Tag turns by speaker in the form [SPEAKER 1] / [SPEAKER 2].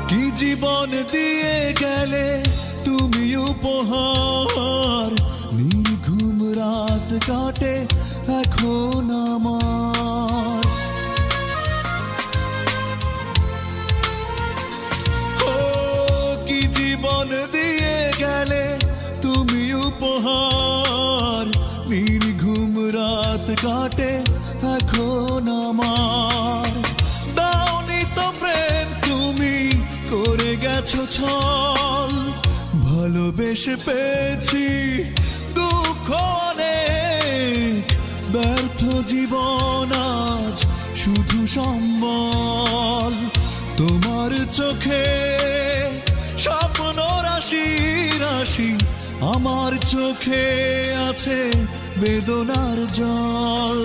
[SPEAKER 1] কি জীবন দিয়ে গেলে তুমি উপহার, নির্ঘুম রাত কাটে এখন আমার। ও কি জীবন দিয়ে গেলে তুমি উপহার, নির্ঘুম রাত কাটে এখন আমার। দাওনি তো প্রেম তুমি করে গেছো ছল, ভালোবেসে পেয়েছি দুঃখ অনেক, ব্যর্থ জীবন আজ শুধু সম্বল। তোমার চোখে স্বপ্ন রাশি রাশি, আমার চোখে আছে বেদনার জল।